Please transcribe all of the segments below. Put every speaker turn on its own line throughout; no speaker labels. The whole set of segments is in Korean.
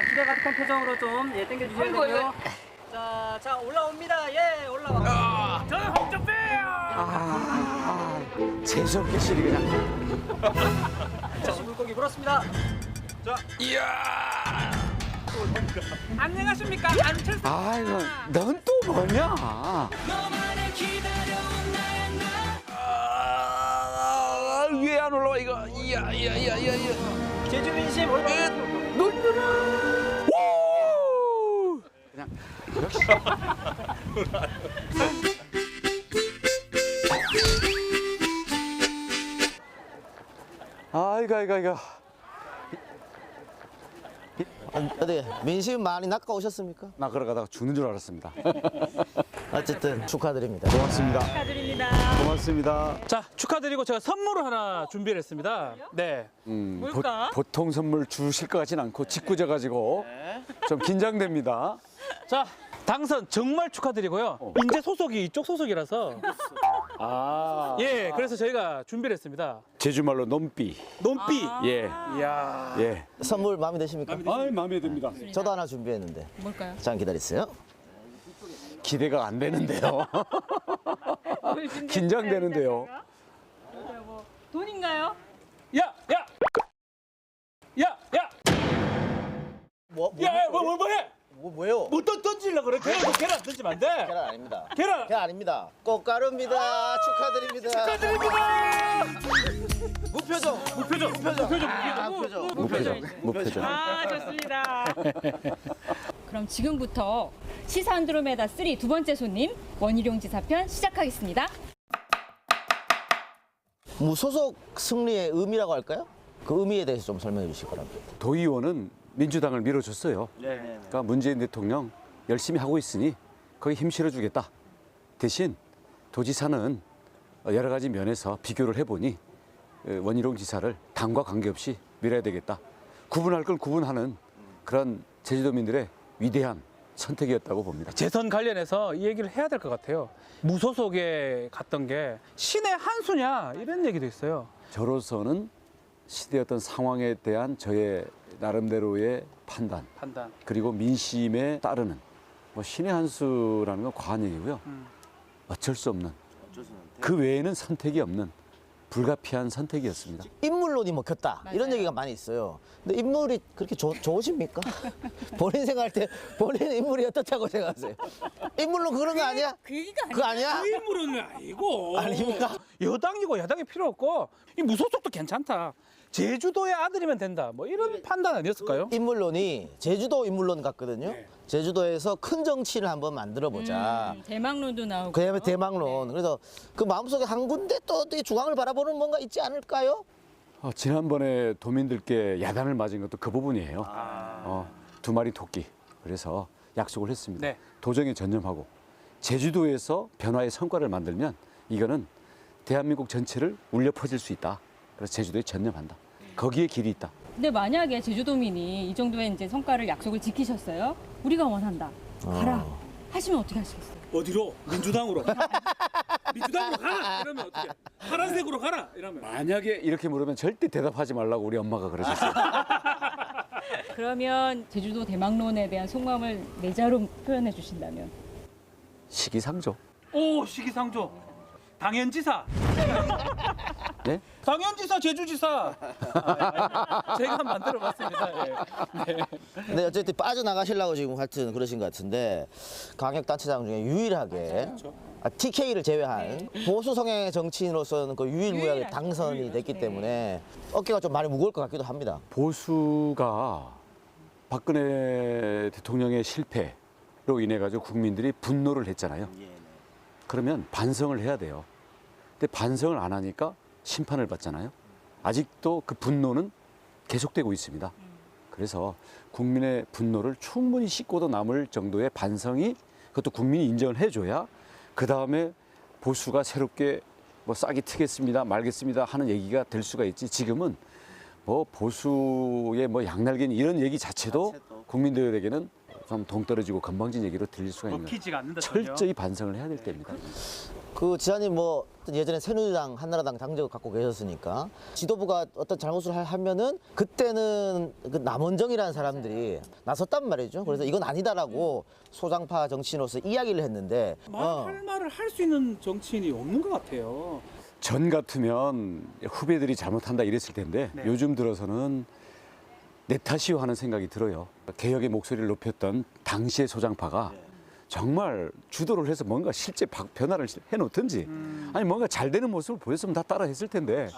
기대 가득한 표정으로 좀 땡겨주셔야 되고요. 자 올라옵니다. 예, 올라와.
저는 홍준표예요.
재수없게 시리 그냥.
자, 물고기 물었습니다.
자,
이야.
안녕하십니까, 안철수.
아이고, 넌 또 뭐냐? 왜 안 올라와 이거? 이야.
제주 민심 올라와.
오! 그냥 역시. 아이고.
어디 민심 많이 낚아오셨습니까?
나 걸어가다가 죽는 줄 알았습니다.
어쨌든 축하드립니다.
고맙습니다.
축하드립니다.
고맙습니다.
자, 축하드리고 제가 선물을 하나 준비를 했습니다. 네.
뭘까?
보통 선물 주실 것 같진 않고 짓궂어가지고 좀 긴장됩니다.
자, 당선 정말 축하드리고요. 인재 소속이 이쪽 소속이라서.
아,
예, 그래서 저희가 준비를 했습니다.
제주말로 논비.
논비.
예,
이야.
예.
선물 마음에 드십니까?
아이, 마음에 듭니다.
저도 하나 준비했는데.
뭘까요?
잠깐 기다리세요.
기대가 안 되는데요. 긴장되는데요.
뭐 돈인가요?
야! 뭐해?
뭐예요?
뭐 던지려고 그래? 계란 던지면 안 돼.
계란 아닙니다.
계란.
계란 아닙니다. 꽃가루입니다. 축하드립니다. 무표정.
무표정.
아, 좋습니다. 그럼 지금부터 시사 안드로메다 3 두 번째 손님 원희룡 지사편 시작하겠습니다.
무소속 승리의 의미라고 할까요? 그 의미에 대해서 좀 설명해 주시기 바랍니다.
도의원은 민주당을 밀어줬어요. 그러니까 문재인 대통령 열심히 하고 있으니 거기 힘 실어주겠다. 대신 도지사는 여러 가지 면에서 비교를 해보니 원희룡 지사를 당과 관계없이 밀어야 되겠다. 구분할 걸 구분하는 그런 제주도민들의 위대한 선택이었다고 봅니다.
재선 관련해서 이 얘기를 해야 될 것 같아요. 무소속에 갔던 게 신의 한 수냐 이런 얘기도 있어요.
저로서는 시대의 어떤 상황에 대한 저의 나름대로의 판단 그리고 민심에 따르는 뭐 신의 한 수라는 건 과한 얘기고요. 어쩔 수 없는 그 외에는 선택이 없는 불가피한 선택이었습니다.
인물론이 먹혔다.
맞아요.
이런 얘기가 많이 있어요. 근데 인물이 그렇게 좋으십니까? 본인 생각할 때 본인 인물이 어떻다고 생각하세요? 인물론 그런 거 아니야?
그 얘기가
그거 아니야?
인물은 아니고.
아닙니까?
여당이고 야당이 필요 없고 이 무소속도 괜찮다. 제주도의 아들이면 된다. 뭐 이런 판단 아니었을까요?
인물론이 제주도 인물론 같거든요. 제주도에서 큰 정치를 한번 만들어 보자.
대망론도 나오고.
그다음에 대망론. 그래서 그 마음속에 한 군데 또 어떻게 중앙을 바라보는 뭔가 있지 않을까요?
지난번에 도민들께 야단을 맞은 것도 그 부분이에요. 두 마리 토끼. 그래서 약속을 했습니다.
네.
도정에 전념하고 제주도에서 변화의 성과를 만들면 이거는 대한민국 전체를 울려 퍼질 수 있다. 그래서 제주도에 전념한다. 거기에 길이 있다.
근데 만약에 제주도민이 이 정도의 이제 성과를 약속을 지키셨어요. 우리가 원한다. 가라. 하시면 어떻게 하시겠어요?
어디로? 민주당으로. 민주당으로 가라. 이러면 어떻게? 파란색으로 가라. 이러면.
만약에 이렇게 물으면 절대 대답하지 말라고 우리 엄마가 그러셨어요.
그러면 제주도 대망론에 대한 속마음을 내자로 표현해 주신다면.
시기상조.
오, 시기상조. 당연지사.
네?
당연지사, 제주지사. 제가 만들어봤습니다. 예. 네.
근데 어쨌든 빠져나가시려고 지금 하여튼 그러신 것 같은데 강력단체장 중에 유일하게 TK를 제외한 보수 성향의 정치인으로서는 그 유일무이하게 당선이 됐기 때문에 어깨가 좀 많이 무거울 것 같기도 합니다.
보수가 박근혜 대통령의 실패로 인해 가지고 국민들이 분노를 했잖아요. 그러면 반성을 해야 돼요. 근데 반성을 안 하니까 심판을 받잖아요. 아직도 그 분노는 계속되고 있습니다. 그래서 국민의 분노를 충분히 씻고도 남을 정도의 반성이 그것도 국민이 인정을 해줘야 그 다음에 보수가 새롭게 뭐 싹이 트겠습니다, 말겠습니다 하는 얘기가 될 수가 있지. 지금은 뭐 보수의 뭐 양날개 이런 얘기 자체도 국민들에게는 좀 동떨어지고 건방진 얘기로 들릴 수가 있는
먹히지가 않는다.
철저히 반성을 해야 될 때입니다.
그 지사님 뭐 예전에 새누리당, 한나라당 당적을 갖고 계셨으니까 지도부가 어떤 잘못을 하면은 그때는 그 남원정이라는 사람들이 나섰단 말이죠. 그래서 이건 아니다라고 소장파 정치인으로서 이야기를 했는데
말할 말을 할 수 있는 정치인이 없는 것 같아요.
전 같으면 후배들이 잘못한다 이랬을 텐데
네.
요즘 들어서는 내 탓이요 하는 생각이 들어요. 개혁의 목소리를 높였던 당시의 소장파가 정말 주도를 해서 뭔가 실제 변화를 해놓든지 아니 뭔가 잘 되는 모습을 보였으면 다 따라 했을 텐데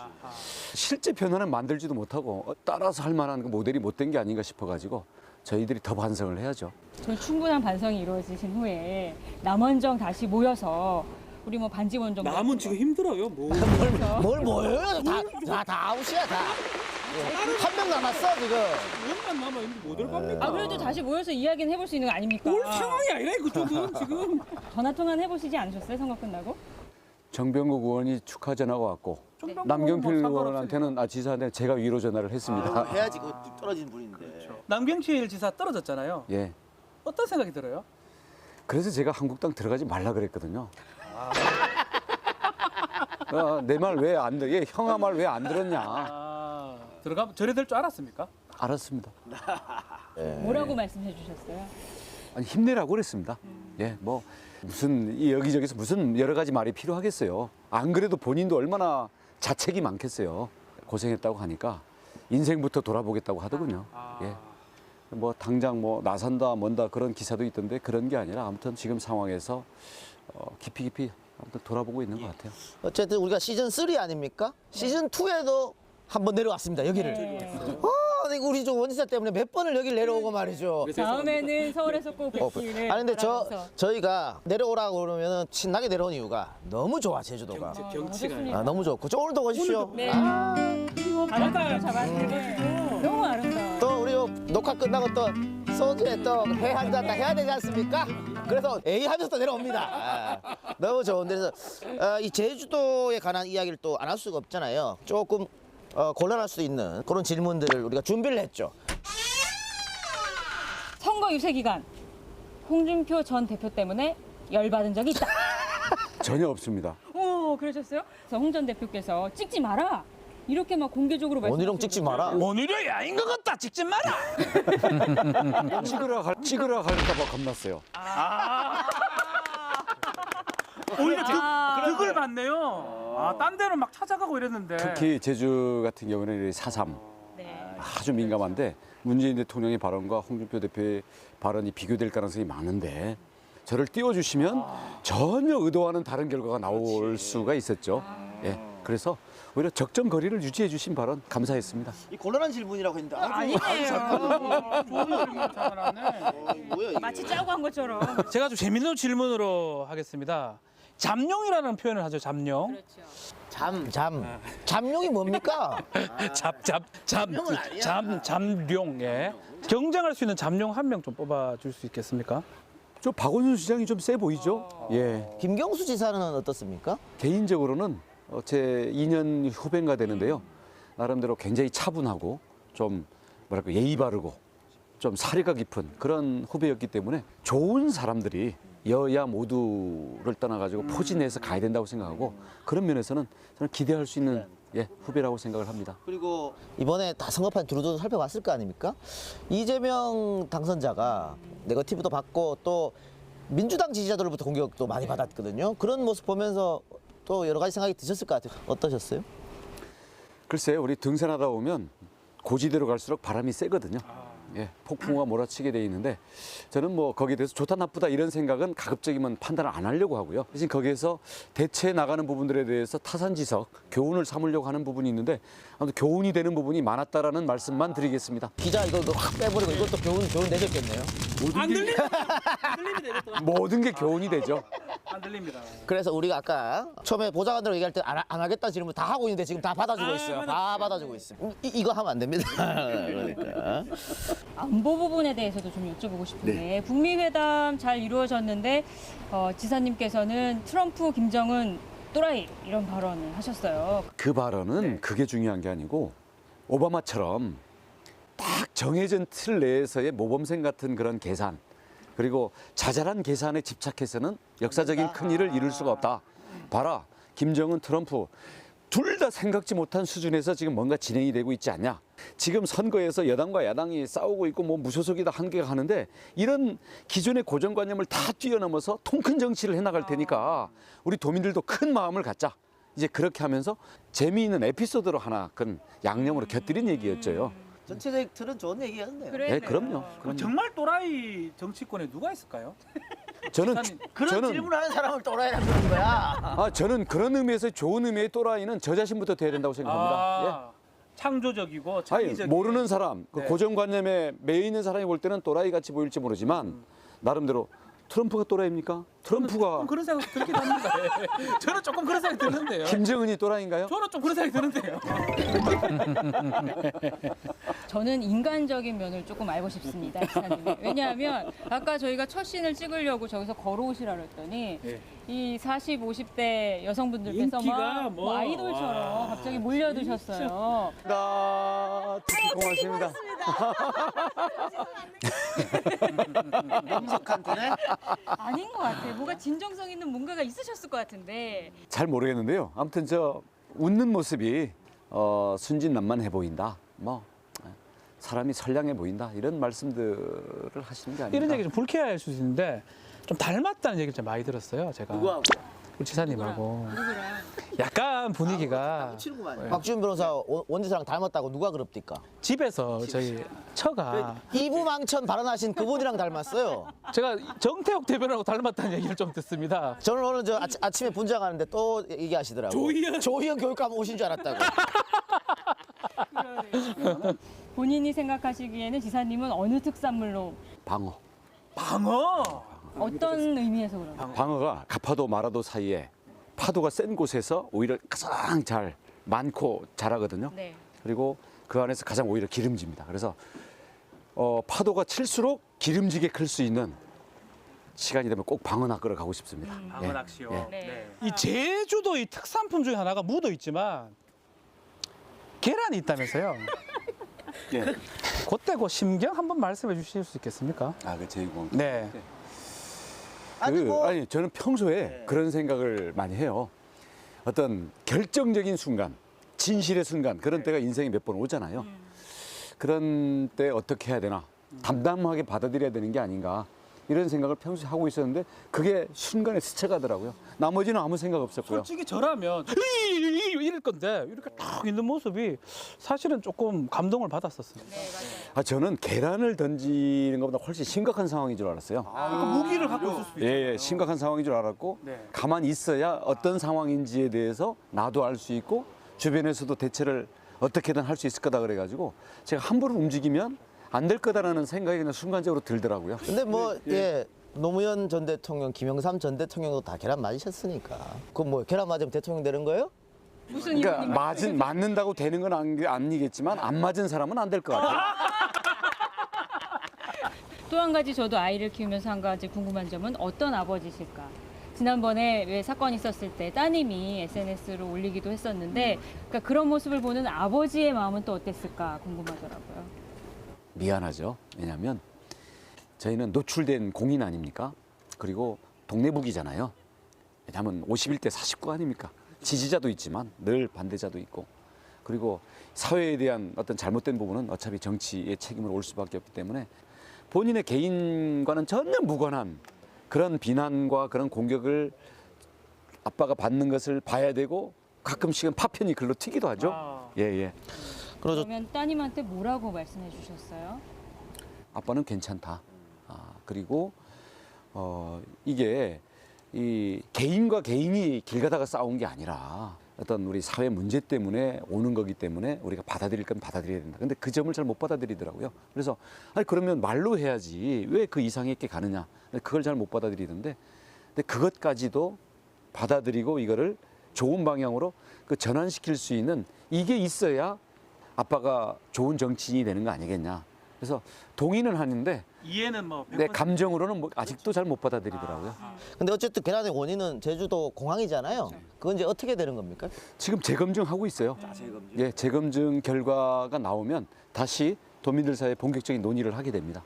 실제 변화는 만들지도 못하고 따라서 할 만한 그 모델이 못 된 게 아닌가 싶어가지고 저희들이 더 반성을 해야죠.
전 충분한 반성이 이루어지신 후에 남원정 다시 모여서 우리 뭐 반지원정
남은 지금 힘들어요. 뭐.
뭘 뭐예요? 다 아웃이야 다. 한 명 남았어 지금.
몇만 남아 있는데 못 올 겁니까?
아 그래도 다시 모여서 이야기는 해볼 수 있는 거 아닙니까?
올 상황이 아니라 그쪽은 지금.
전화 통화는 해보시지 않으셨어요? 선거 끝나고?
정병국 의원이 축하 전화가 왔고 남경필 의원한테는 지사한테 제가 위로 전화를 했습니다.
해야지 그 떨어진 분인데.
남경필 지사 떨어졌잖아요.
예.
어떤 생각이 들어요?
그래서 제가 한국당 들어가지 말라 그랬거든요. 내 말 왜 안 들어? 얘 형아 말 왜 안 들었냐?
들어가면 저래 될 줄 알았습니까?
알았습니다.
뭐라고 말씀해 주셨어요?
아니 힘내라고 그랬습니다. 예, 뭐 무슨 이 여기저기서 무슨 여러 가지 말이 필요하겠어요. 안 그래도 본인도 얼마나 자책이 많겠어요. 고생했다고 하니까 인생부터 돌아보겠다고 하더군요. 예. 뭐 당장 뭐 나선다 뭔다 그런 기사도 있던데 그런 게 아니라 아무튼 지금 상황에서 깊이 아무튼 돌아보고 있는 것 같아요.
어쨌든 우리가 시즌 3 아닙니까? 시즌 2에도 한번 내려왔습니다 여기를. 근데 우리 좀 원지사 때문에 몇 번을 여기를 내려오고 말이죠.
다음에는 서울에서 꼭 뵙기를
아니 근데
바라면서.
저희가 내려오라고 그러면은 신나게 내려온 이유가 너무 좋아 제주도가.
경치가.
너무 좋고 저 오늘도 오십시오.
네. 바닷가를 잡았는데 너무 아름다워.
또 우리 녹화 끝나고 또 소주에 또 회 한잔 다 해야 되지 않습니까? 그래서 A 하면서 또 내려옵니다. 너무 좋은데 그래서 이 제주도에 관한 이야기를 또 안 할 수가 없잖아요. 조금 곤란할 수 있는 그런 질문들을 우리가 준비를 했죠.
선거 유세 기간 홍준표 전 대표 때문에 열받은 적이 있다.
전혀 없습니다.
오 그러셨어요? 그래서 홍 전 대표께서 찍지 마라 이렇게 막 공개적으로
원희룡 찍지 마라.
오늘은 야인 것 같다. 찍지 마라.
찍으라 할까봐 겁났어요.
오히려 득을 받네요. 딴 데로 막 찾아가고 이랬는데.
특히 제주 같은 경우는 4.3
네.
아주 민감한데 문재인 대통령의 발언과 홍준표 대표의 발언이 비교될 가능성이 많은데 저를 띄워주시면 전혀 의도와는 다른 결과가 나올 수가 있었죠. 예, 그래서 오히려 적정 거리를 유지해 주신 발언 감사했습니다.
이 곤란한 질문이라고 했는데
아니네요.
좋은 질문 잘하네.
뭐야 이게?
마치 짜고 한 것처럼.
제가 좀 재밌는 질문으로 하겠습니다. 잠룡이라는 표현을 하죠. 잠룡.
잠룡이 뭡니까?
잠룡. 예. 경쟁할 수 있는 잠룡 한 명 좀 뽑아 줄 수 있겠습니까?
저 박원순 시장이 좀 세 보이죠? 예.
김경수 지사는 어떻습니까?
개인적으로는 제 2년 후배가 되는데요. 나름대로 굉장히 차분하고 좀 뭐랄까 예의 바르고 좀 사리가 깊은 그런 후배였기 때문에 좋은 사람들이 여야 모두를 떠나가지고 포진해서 가야 된다고 생각하고 그런 면에서는 저는 기대할 수 있는 후배라고 생각을 합니다.
그리고 이번에 다 선거판 두루두루 살펴봤을 거 아닙니까? 이재명 당선자가 네거티브도 받고 또 민주당 지지자들로부터 공격도 많이 받았거든요. 그런 모습 보면서 또 여러 가지 생각이 드셨을 것 같아요. 어떠셨어요?
글쎄요, 우리 등산하다 보면 고지대로 갈수록 바람이 세거든요. 예, 폭풍우가 몰아치게 돼 있는데 저는 뭐 거기에 대해서 좋다 나쁘다 이런 생각은 가급적이면 판단을 안 하려고 하고요. 대신 거기에서 대체해 나가는 부분들에 대해서 타산지석, 교훈을 삼으려고 하는 부분이 있는데 아무튼 교훈이 되는 부분이 많았다라는 말씀만 드리겠습니다.
기자 이거 확 빼버리고 이것도 교훈 내셨겠네요.
안 들리면 되겠다.
모든 게 교훈이 되죠.
안 들립니다.
그래서 우리가 아까 처음에 보좌관들 얘기할 때 안 하겠다는 질문 다 하고 있는데 지금 다 받아주고 있어요. 다 받아주고 있어요. 이거 하면 안 됩니다. 그러니까.
안보 부분에 대해서도 좀 여쭤보고 싶은데 북미 회담 잘 이루어졌는데 지사님께서는 트럼프, 김정은 또라이 이런 발언을 하셨어요.
그 발언은 그게 중요한 게 아니고 오바마처럼 딱 정해진 틀 내에서의 모범생 같은 그런 계산 그리고 자잘한 계산에 집착해서는 역사적인 큰 일을 이룰 수가 없다. 봐라, 김정은, 트럼프 둘 다 생각지 못한 수준에서 지금 뭔가 진행이 되고 있지 않냐. 지금 선거에서 여당과 야당이 싸우고 있고 뭐 무소속이다 한계가 하는데 이런 기존의 고정관념을 다 뛰어넘어서 통큰 정치를 해나갈 테니까 우리 도민들도 큰 마음을 갖자. 이제 그렇게 하면서 재미있는 에피소드로 하나 큰 양념으로 곁들인 얘기였죠.
전체적 틀은 좋은 얘기였네요.
네, 그럼요.
그럼 정말 또라이 정치권에 누가 있을까요?
저는
그런 질문하는 사람을 또라이라고 그러는 거야.
저는 그런 의미에서 좋은 의미의 또라이는 저 자신부터 돼야 된다고 생각합니다.
창조적이고
아니,
창의적인
모르는 사람, 그
네.
고정관념에 매여 있는 사람이 볼 때는 또라이 같이 보일지 모르지만 나름대로 트럼프가 또라이입니까? 트럼프가
조금 그런 생각 들긴 합니다. 예. 저는 조금 그런 생각 드는데요.
김정은이 또라이인가요?
저는 좀 그런 생각이 드는데요.
저는 인간적인 면을 조금 알고 싶습니다, 지사님. 왜냐하면 아까 저희가 첫 씬을 찍으려고 저기서 걸어오시라 그랬더니
예.
이 40, 50대 여성분들께서
인기가
막
뭐,
아이돌처럼
와.
갑자기 몰려드셨어요.
특히 고맙습니다.
명석한 분에
아닌 것 같아요. 뭔가 진정성 있는 뭔가가 있으셨을 것 같은데.
잘 모르겠는데요. 아무튼 저 웃는 모습이 순진난만해 보인다. 뭐 사람이 선량해 보인다. 이런 말씀들을 하시는 게 아닌가.
이런 얘기 좀 불쾌할 수 있는데 좀 닮았다는 얘기를 좀 많이 들었어요. 제가
누구하고?
우리 지사님하고
누구랑?
약간 분위기가
치는구만. 박지훈 변호사 원지사랑 닮았다고 누가 그럽니까?
집에서 저희 처가
이부망천 발언하신 그분이랑 닮았어요.
제가 정태욱 대변하고 닮았다는 얘기를 좀 듣습니다.
저는 오늘 저 아침에 분장하는데 또 얘기하시더라고요. 조희연 교육감 오신 줄 알았다고.
본인이 생각하시기에는 지사님은 어느 특산물로
방어.
방어.
어떤 의미에서 그런가요?
방어가 가파도 마라도 사이에 파도가 센 곳에서 오히려 가장 잘 많고 자라거든요.
네.
그리고 그 안에서 가장 오히려 기름집니다. 그래서 파도가 칠수록 기름지게 클 수 있는 시간이 되면 꼭 방어 낚으러 가고 싶습니다.
방어 낚시요.
예.
네.
이 제주도의 특산품 중에 하나가 묻어 있지만 계란이 있다면서요.
예.
그때 그 심경 한번 말씀해 주실 수 있겠습니까?
그 제이공.
네.
아니 저는 평소에 그런 생각을 많이 해요. 어떤 결정적인 순간, 진실의 순간 그런 때가 인생에 몇 번 오잖아요. 그런 때 어떻게 해야 되나? 담담하게 받아들여야 되는 게 아닌가? 이런 생각을 평소에 하고 있었는데 그게 순간에 스쳐가더라고요. 나머지는 아무 생각 없었고요.
솔직히 저라면 이럴 건데 이렇게 딱 있는 모습이 사실은 조금 감동을 받았었어요.
네, 맞아요.
저는 계란을 던지는 것보다 훨씬 심각한 상황인 줄 알았어요.
그러니까 무기를 갖고 있을 수도 있잖아요.
예, 심각한 상황인 줄 알았고
네.
가만히 있어야 어떤 상황인지에 대해서 나도 알 수 있고 주변에서도 대처를 어떻게든 할 수 있을 거다 그래가지고 제가 함부로 움직이면 안 될 거다라는 생각이 그냥 순간적으로 들더라고요.
근데 뭐 노무현 전 대통령, 김영삼 전 대통령도 다 계란 맞으셨으니까. 그럼 뭐 계란 맞으면 대통령 되는 거예요?
무슨
그러니까
이유입니까?
맞는다고 되는 건 아니겠지만 안 맞은 사람은 안 될 것 같아요.
또 한 가지 저도 아이를 키우면서 한 가지 궁금한 점은 어떤 아버지실까? 지난번에 왜 사건이 있었을 때 따님이 SNS로 올리기도 했었는데 그러니까 그런 모습을 보는 아버지의 마음은 또 어땠을까 궁금하더라고요.
미안하죠. 왜냐하면 저희는 노출된 공인 아닙니까? 그리고 동네북이잖아요. 왜냐하면 51대 49 아닙니까? 지지자도 있지만 늘 반대자도 있고 그리고 사회에 대한 어떤 잘못된 부분은 어차피 정치의 책임으로 올 수밖에 없기 때문에 본인의 개인과는 전혀 무관한 그런 비난과 그런 공격을 아빠가 받는 것을 봐야 되고 가끔씩은 파편이 글로 튀기도 하죠. 예.
그러면 따님한테 뭐라고 말씀해 주셨어요?
아빠는 괜찮다. 그리고 이게 이 개인과 개인이 길 가다가 싸운 게 아니라 어떤 우리 사회 문제 때문에 오는 거기 때문에 우리가 받아들일 건 받아들여야 된다. 근데 그 점을 잘 못 받아들이더라고요. 그래서 아니 그러면 말로 해야지 왜 그 이상의 게 가느냐. 그걸 잘 못 받아들이던데 근데 그것까지도 받아들이고 이거를 좋은 방향으로 그 전환시킬 수 있는 이게 있어야 아빠가 좋은 정치인이 되는 거 아니겠냐. 그래서 동의는 하는데
이해는 뭐
내 감정으로는 뭐 아직도 잘 못 받아들이더라고요.
근데 어쨌든 개나의 원인은 제주도 공항이잖아요. 그건 이제 어떻게 되는 겁니까?
지금 재검증하고 있어요. 예, 재검증 결과가 나오면 다시 도민들 사이에 본격적인 논의를 하게 됩니다.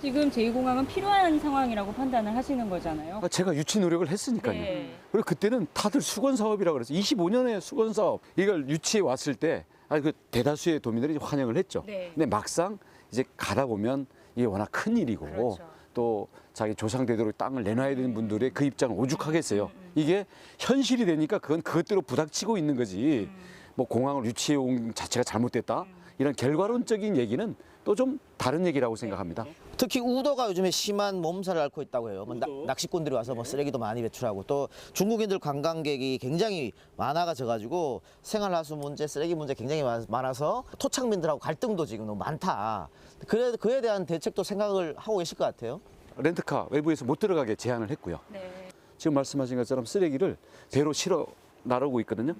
지금 제2공항은 필요한 상황이라고 판단을 하시는 거잖아요.
제가 유치 노력을 했으니까요.
네.
그리고 그때는 다들 수건 사업이라고 그래서 25년의 수건 사업 이걸 유치해 왔을 때 그 대다수의 도민들이 환영을 했죠.
네.
근데 막상 이제 가다 보면 이게 워낙 큰 일이고
그렇죠.
또 자기 조상 대대로 땅을 내놔야 되는 분들의 그 입장을 오죽하겠어요. 이게 현실이 되니까 그건 그것대로 부닥치고 있는 거지. 뭐 공항을 유치해 온 자체가 잘못됐다. 이런 결과론적인 얘기는 또 좀 다른 얘기라고 생각합니다.
특히 우도가 요즘에 심한 몸살을 앓고 있다고 해요. 뭐 낚시꾼들이 와서 뭐 쓰레기도 많이 배출하고 또 중국인들 관광객이 굉장히 많아가지고 생활하수 문제, 쓰레기 문제 굉장히 많아서 토착민들하고 갈등도 지금 너무 많다. 그에 대한 대책도 생각을 하고 계실 것 같아요.
렌트카 외부에서 못 들어가게 제한을 했고요.
네.
지금 말씀하신 것처럼 쓰레기를 배로 실어 나르고 있거든요.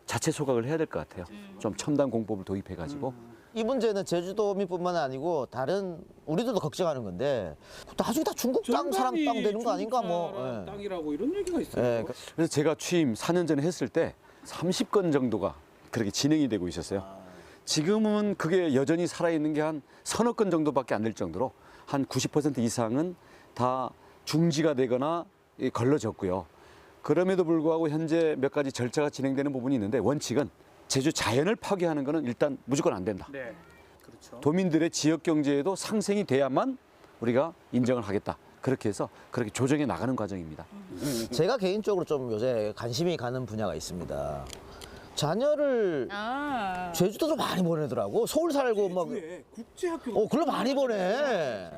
자체 소각을 해야 될 것 같아요. 좀 첨단 공법을 도입해가지고.
이 문제는 제주도민뿐만 아니고 다른 우리들도 걱정하는 건데 나중에 다 중국 땅 사람 땅 되는 거 아닌가 뭐. 예.
땅이라고 이런 얘기가 있어요.
예.
그래서 제가 취임 4년 전에 했을 때 30건 정도가 그렇게 진행이 되고 있었어요. 지금은 그게 여전히 살아있는 게 한 서너 건 정도밖에 안 될 정도로 한 90% 이상은 다 중지가 되거나 걸러졌고요. 그럼에도 불구하고 현재 몇 가지 절차가 진행되는 부분이 있는데 원칙은 제주 자연을 파괴하는 거는 일단 무조건 안 된다.
네. 그렇죠.
도민들의 지역 경제에도 상생이 돼야만 우리가 인정을 하겠다. 그렇게 해서 그렇게 조정해 나가는 과정입니다.
제가 개인적으로 좀 요새 관심이 가는 분야가 있습니다. 자녀를
아.
제주도도 많이 보내더라고. 서울 살고 막
국제학교.
글로 많이 보내.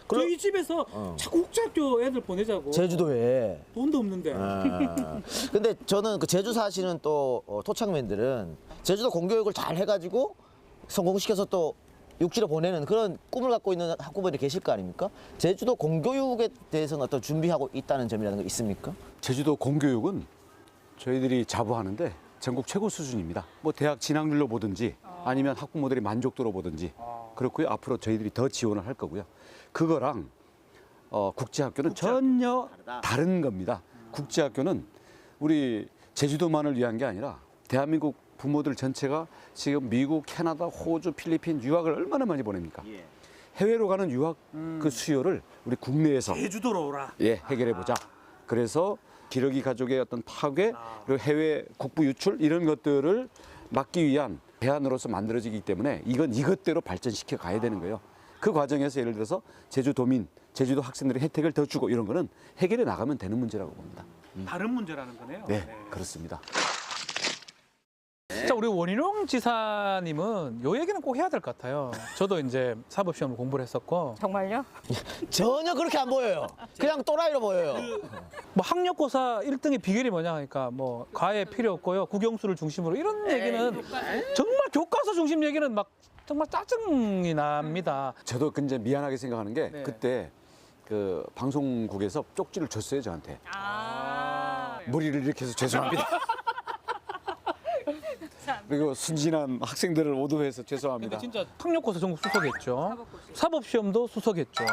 저희 집에서 자꾸 국제학교 애들 보내자고.
제주도에.
돈도 없는데.
근데 저는 그 제주 사시는 또 토착민들은 제주도 공교육을 잘 해가지고 성공시켜서 또 육지로 보내는 그런 꿈을 갖고 있는 학부모들이 계실 거 아닙니까? 제주도 공교육에 대해서는 어떤 준비하고 있다는 점이라는 거 있습니까?
제주도 공교육은 저희들이 자부하는데 전국 최고 수준입니다. 뭐 대학 진학률로 보든지 아니면 학부모들의 만족도로 보든지 그렇고요. 앞으로 저희들이 더 지원을 할 거고요. 그거랑 국제학교는 전혀 다른 겁니다. 국제학교는 우리 제주도만을 위한 게 아니라 대한민국 부모들 전체가 지금 미국, 캐나다, 호주, 필리핀 유학을 얼마나 많이 보냅니까? 해외로 가는 유학 그 수요를 우리 국내에서
제주도로 오라.
예, 해결해 보자. 그래서 기러기 가족의 어떤 파괴, 그리고 해외 국부 유출 이런 것들을 막기 위한 대안으로서 만들어지기 때문에 이건 이것대로 발전시켜 가야 되는 거예요. 그 과정에서 예를 들어서 제주도민, 제주도 학생들의 혜택을 더 주고 이런 거는 해결해 나가면 되는 문제라고 봅니다.
다른 문제라는 거네요.
네, 그렇습니다.
자, 우리 원희룡 지사님은 요 얘기는 꼭 해야 될 것 같아요. 저도 이제 사법시험을 공부를 했었고
정말요?
전혀 그렇게 안 보여요. 그냥 또라이로 보여요.
뭐 학력고사 1등의 비결이 뭐냐 하니까 뭐 과외 필요 없고요. 국영수를 중심으로 이런 얘기는 정말 교과서 중심 얘기는 막 정말 짜증이 납니다.
저도 근데 미안하게 생각하는 게
네.
그때 그 방송국에서 쪽지를 줬어요, 저한테.
아.
무리를 일으켜서 죄송합니다. 그리고 순진한 학생들을 오도해서 죄송합니다.
근데 진짜 학력고사 전국 수석했죠. 사법시험도 수석했죠.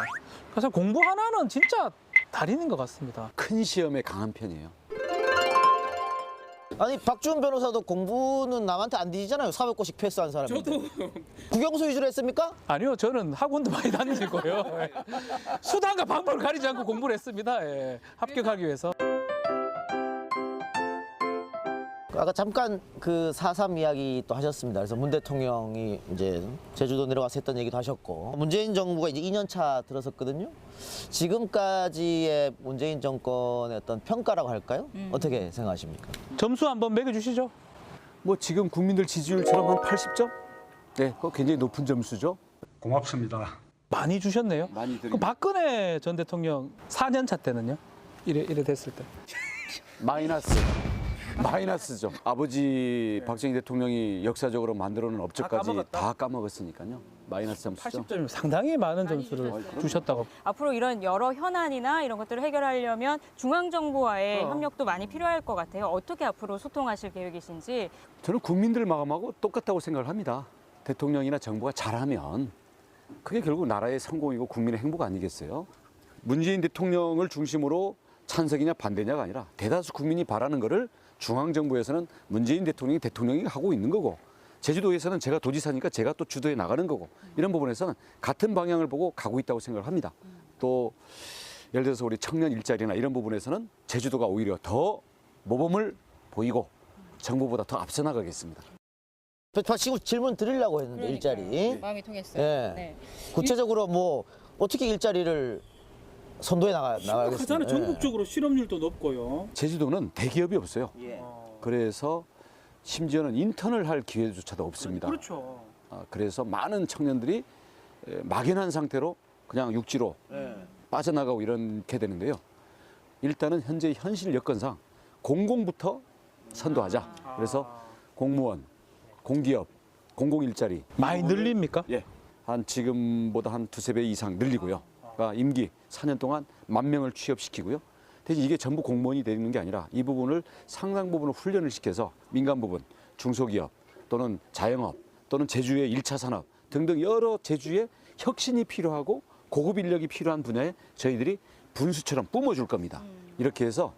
그래서 공부 하나는 진짜 달인인 것 같습니다.
큰 시험에 강한 편이에요.
아니 박주훈 변호사도 공부는 남한테 안 뒤지잖아요. 400고씩 패스한 사람인데.
저도
국영수 위주로 했습니까?
아니요, 저는 학원도 많이 다니고요. 예. 수단과 방법을 가리지 않고 공부를 했습니다. 예. 합격하기 위해서.
아까 잠깐 그 4.3 이야기 또 하셨습니다. 그래서 문 대통령이 이제 제주도 내려가서 했던 얘기도 하셨고 문재인 정부가 이제 2년 차 들어섰거든요. 지금까지의 문재인 정권의 어떤 평가라고 할까요? 어떻게 생각하십니까?
점수 한번 매겨주시죠.
뭐 지금 국민들 지지율처럼 한 80점? 네, 그거 굉장히 높은 점수죠.
고맙습니다.
많이 주셨네요.
많이
그
드립니다.
박근혜 전 대통령 4년 차 때는요? 이래 됐을 때.
마이너스. 마이너스죠. 아버지 박정희 대통령이 역사적으로 만들어놓은 업적까지 다 까먹었으니까요. 마이너스 점수죠.
80점 상당히 많은 점수를 주셨다고.
앞으로 이런 여러 현안이나 이런 것들을 해결하려면 중앙정부와의 협력도 많이 필요할 것 같아요. 어떻게 앞으로 소통하실 계획이신지.
저는 국민들 마음하고 똑같다고 생각을 합니다. 대통령이나 정부가 잘하면 그게 결국 나라의 성공이고 국민의 행복 아니겠어요? 문재인 대통령을 중심으로 찬성이냐 반대냐가 아니라 대다수 국민이 바라는 거를 중앙정부에서는 문재인 대통령이 하고 있는 거고, 제주도에서는 제가 도지사니까 제가 또 주도해 나가는 거고, 이런 부분에서는 같은 방향을 보고 가고 있다고 생각을 합니다. 또 예를 들어서 우리 청년 일자리나 이런 부분에서는 제주도가 오히려 더 모범을 보이고 정부보다 더 앞서 나가겠습니다.
지금 질문 드리려고 했는데 일자리.
마음이 통했어요.
예.
네.
구체적으로 뭐 어떻게 일자리를 선도해 나가겠습니다.
심각하잖아요. 전국적으로 실업률도 높고요.
제주도는 대기업이 없어요.
예.
그래서 심지어는 인턴을 할 기회조차도 없습니다.
그렇죠.
그래서 많은 청년들이 막연한 상태로 그냥 육지로 빠져나가고 이렇게 되는데요. 일단은 현재 현실 여건상 공공부터 선도하자. 그래서 공무원, 공기업, 공공일자리
많이 늘립니까?
예, 한 지금보다 한 두세 배 이상 늘리고요. 그러니까 임기 4년 동안 10,000명을 취업시키고요. 대신 이게 전부 공무원이 되는 게 아니라 이 부분을 상당 부분을 훈련을 시켜서 민간 부분, 중소기업 또는 자영업 또는 제주의 1차 산업 등등 여러 제주의 혁신이 필요하고 고급 인력이 필요한 분야에 저희들이 분수처럼 뿜어줄 겁니다. 이렇게 해서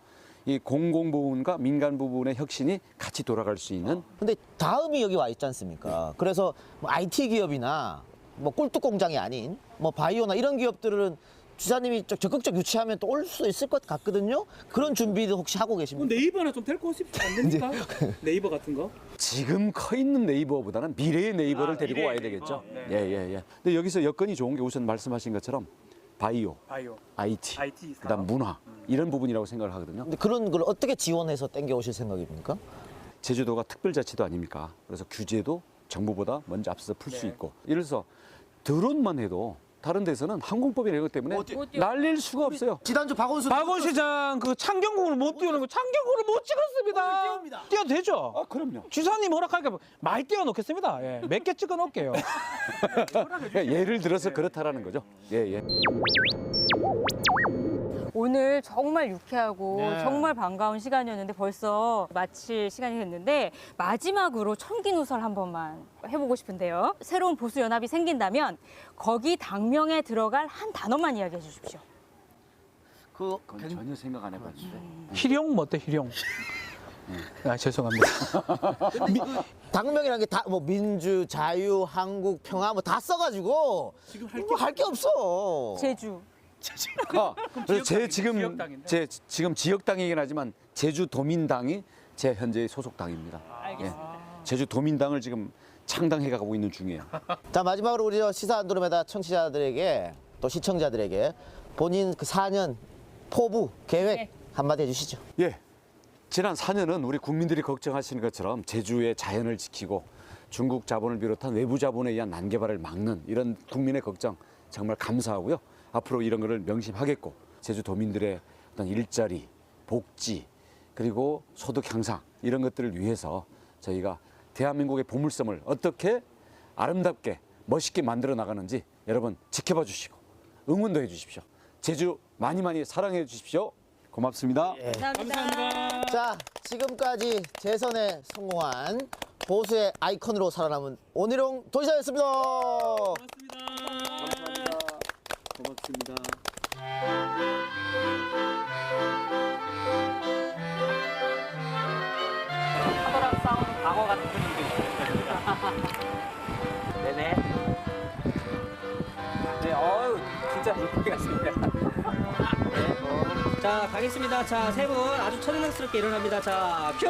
이 공공 부분과 민간 부분의 혁신이 같이 돌아갈 수 있는.
근데 다음이 여기 와 있지 않습니까? 그래서 뭐 IT 기업이나 뭐 꿀뚝 공장이 아닌 뭐 바이오나 이런 기업들은 주사님이 적극적 유치하면 또 올 수 있을 것 같거든요. 그런 준비도 혹시 하고 계십니까?
네이버나 좀 데리고 오십시오. 안 됩니까? 네이버 같은 거?
지금 커 있는 네이버보다는 미래의 네이버를 데리고 와야 되겠죠. 예. 근데 여기서 여건이 좋은 게 우선 말씀하신 것처럼 바이오, IT, 그다음 문화 이런 부분이라고 생각을 하거든요.
근데 그런 걸 어떻게 지원해서 땡겨 오실 생각입니까?
제주도가 특별자치도 아닙니까? 그래서 규제도 정부보다 먼저 앞서서 풀 수 있고. 예를 들어서 드론만 해도 다른 데서는 항공법이나 이런 것 때문에 날릴 수가 없어요.
지난주 박원순
시장 그 창경궁을 못 띄우는 거 창경궁을 못 찍었습니다. 띄워도 되죠?
그럼요.
주사님 허락하니까 많이 띄워놓겠습니다. 예, 몇 개 찍어놓을게요.
예를 들어서 그렇다라는 거죠. 예.
오늘 정말 유쾌하고 정말 반가운 시간이었는데 벌써 마칠 시간이 됐는데 마지막으로 청기누설 한 번만 해보고 싶은데요. 새로운 보수연합이 생긴다면 거기 당명에 들어갈 한 단어만 이야기해 주십시오.
그건 전혀 생각 안 해봤는데.
희룡 뭐 어때 희룡? 죄송합니다.
당명이라는 게 다 뭐 민주, 자유, 한국, 평화 뭐 다 써가지고 지금 할 게 없어.
제주.
그래서 제 지금 지역당이긴 하지만 제주도민당이 제 현재 소속 당입니다.
알겠습니다.
제주도민당을 지금 창당해가고 있는 중이에요.
자, 마지막으로 우리 시사 안드로메다 청취자들에게 또 시청자들에게 본인 그 4년 포부 계획 한마디 해주시죠.
예, 지난 4년은 우리 국민들이 걱정하시는 것처럼 제주의 자연을 지키고 중국 자본을 비롯한 외부 자본에 의한 난개발을 막는 이런 국민의 걱정 정말 감사하고요. 앞으로 이런 거를 명심하겠고 제주도민들의 어떤 일자리, 복지, 그리고 소득 향상 이런 것들을 위해서 저희가 대한민국의 보물섬을 어떻게 아름답게 멋있게 만들어 나가는지 여러분 지켜봐 주시고 응원도 해 주십시오. 제주 많이 사랑해 주십시오. 고맙습니다.
감사합니다.
자, 지금까지 재선에 성공한 보수의 아이콘으로 살아남은 온희룡 도지사였습니다.
고맙습니다.
하더랑 싸우는 방어 같은 분위기도 있습니다. 네네. 네, 어유 진짜 물고기 같습니다. 네. 자, 가겠습니다. 자, 세 분 아주 천연스럽게 일어납니다. 자, 큐!